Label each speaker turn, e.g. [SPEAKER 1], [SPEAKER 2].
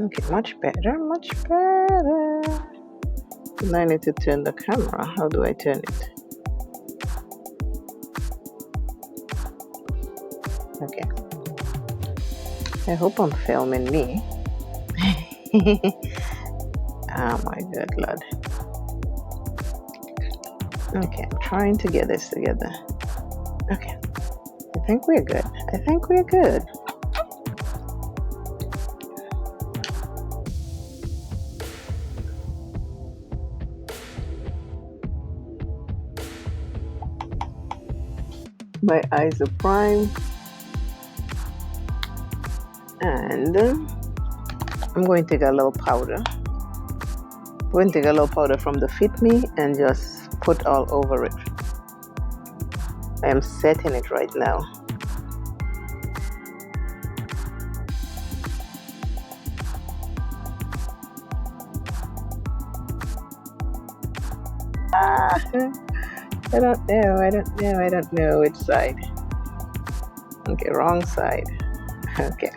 [SPEAKER 1] Okay, much better, much better. Now I need to turn the camera. How do I turn it? Okay. I hope I'm filming me. Oh my good Lord. Okay, I'm trying to get this together. Okay. I think we're good. I think we're good. My eyes are primed. And I'm going to take a little powder. I'm going to take a little powder from the Fit Me and just put all over it. I am setting it right now. I don't know which side. Okay, wrong side. Okay.